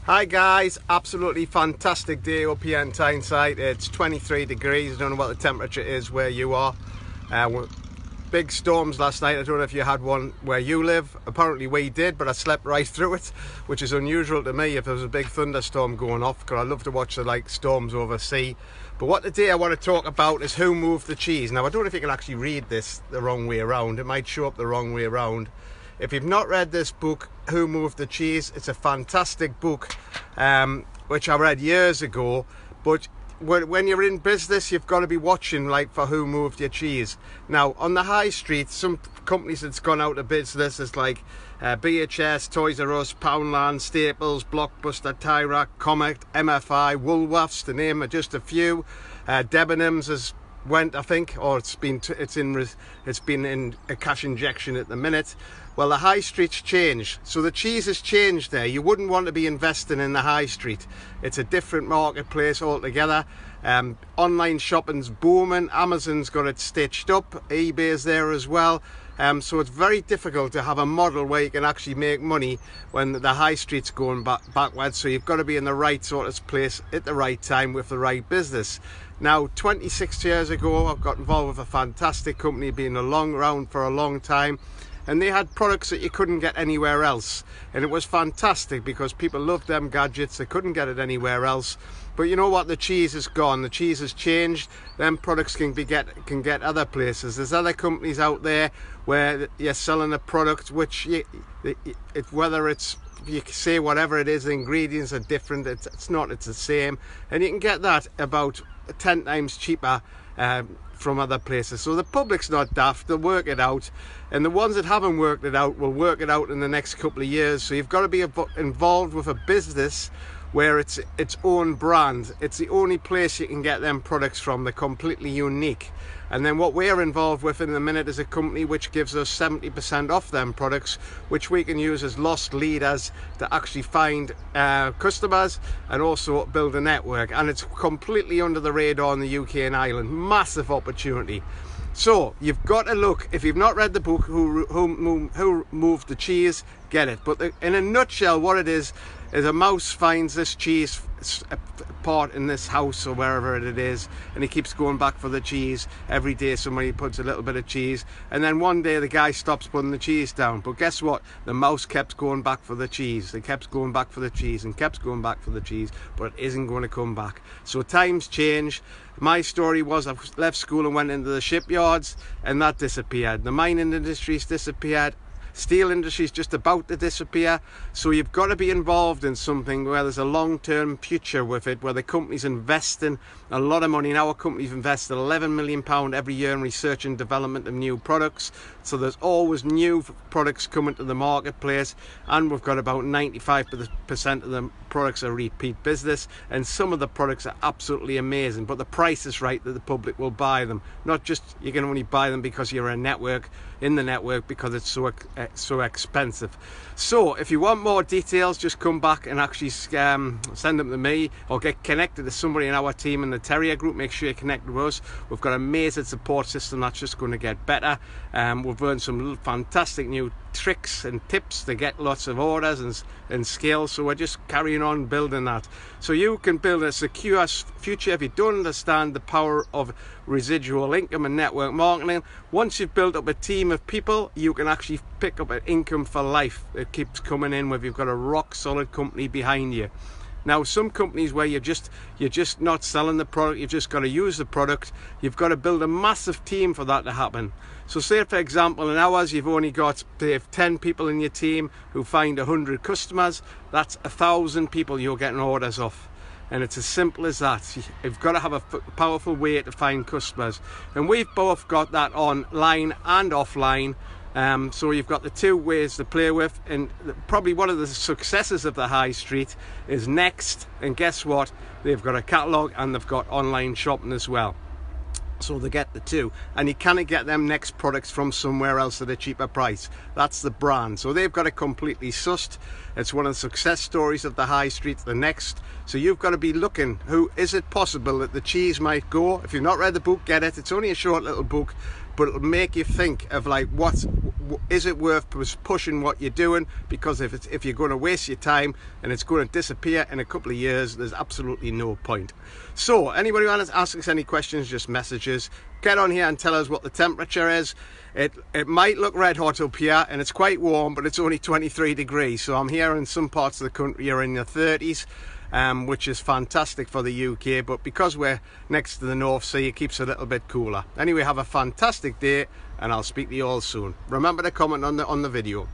Hi guys, absolutely fantastic day up here in Tyneside. It's 23 degrees. I don't know what the temperature is where you are. Big storms last night. I don't know if you had one where you live. Apparently we did, but I slept right through it, which is unusual to me if there was a big thunderstorm going off, because I love to watch the storms over sea. But what today I want to talk about is who moved the cheese. Now I don't know if you can actually read this the wrong way around. It might show up the wrong way around. If you've not read this book, Who Moved the Cheese, it's a fantastic book, which I read years ago. But when you're in business, you've got to be watching for who moved your cheese. Now, on the high street, some companies that's gone out of business is like BHS, Toys R Us, Poundland, Staples, Blockbuster, Tyrac, Comet, MFI, Woolworths, to name just a few. Debenhams has went, I think, or it's been in a cash injection at the minute. Well, the high street's changed, so the cheese has changed there. You wouldn't want to be investing in the high street. It's a different marketplace altogether. Online shopping's booming. Amazon's got it stitched up. eBay's there as well. So it's very difficult to have a model where you can actually make money when the high street's going backwards. So you've got to be in the right sort of place at the right time with the right business. Now, 26 years ago, I got involved with a fantastic company, been around for a long time. And they had products that you couldn't get anywhere else. And it was fantastic because people loved them gadgets. They couldn't get it anywhere else. But you know what? The cheese is gone. The cheese has changed. Them products can get other places. There's other companies out there where you're selling a product which, whether it's, you say whatever it is, the ingredients are different. It's not, it's the same. And you can get that about 10 times cheaper from other places. So the public's not daft, they'll work it out, and the ones that haven't worked it out will work it out in the next couple of years. So you've got to be involved with a business where it's its own brand. It's the only place you can get them products from. They're completely unique. And then what we're involved with in a minute is a company which gives us 70% off them products, which we can use as lost leaders to actually find customers and also build a network. And it's completely under the radar in the UK and Ireland. Massive opportunity. So you've got to look. If you've not read the book Who Moved the Cheese, get it. But in a nutshell, what it is a mouse finds this cheese part in this house or wherever it is, and he keeps going back for the cheese. Every day somebody puts a little bit of cheese, and then one day the guy stops putting the cheese down. But guess what? The mouse kept going back for the cheese. They kept going back for the cheese and kept going back for the cheese, but it isn't going to come back. So times change. My story was I left school and went into the shipyards, and that disappeared. The mining industry's disappeared. Steel industry is just about to disappear. So you've got to be involved in something where there's a long-term future with it, where the company's investing a lot of money. Now our company's invested £11 million every year in research and development of new products. So there's always new products coming to the marketplace, and we've got about 95% of the products are repeat business, and some of the products are absolutely amazing, but the price is right that the public will buy them. Not just you can only buy them because you're in the network because it's so expensive. So if you want more details, just come back and actually send them to me or get connected to somebody in our team in the Terrier group. Make sure you connect with us. We've got an amazing support system that's just going to get better. We've learned some fantastic new tricks and tips to get lots of orders and skills, so we're just carrying on building that so you can build a secure future. If you don't understand the power of residual income and network marketing, once you've built up a team of people, you can actually pick up an income for life. It keeps coming in where you've got a rock solid company behind you. Now, some companies where you're just not selling the product, you've just got to use the product, you've got to build a massive team for that to happen. So say, for example, in ours, you've only got 10 people in your team who find 100 customers. That's 1,000 people you're getting orders off. And it's as simple as that. You've got to have a powerful way to find customers. And we've both got that online and offline. So you've got the two ways to play with, and probably one of the successes of the high street is Next, and guess what? They've got a catalogue and they've got online shopping as well. So they get the two, and you cannot get them Next products from somewhere else at a cheaper price. That's the brand. So they've got it completely sussed. It's one of the success stories of the high street, the Next. So you've got to be looking, who is it possible that the cheese might go? If you've not read the book, get it. It's only a short little book. but it'll make you think of like, is it worth pushing what you're doing? Because if you're going to waste your time and it's going to disappear in a couple of years, there's absolutely no point. So anybody who wants to ask us any questions, just message us. Get on here and tell us what the temperature is. It might look red hot up here, and it's quite warm, but it's only 23 degrees. So I'm here in some parts of the country are in the 30s, which is fantastic for the UK. But because we're next to the North Sea, it keeps it a little bit cooler. Anyway, have a fantastic day, and I'll speak to you all soon. Remember to comment on the video.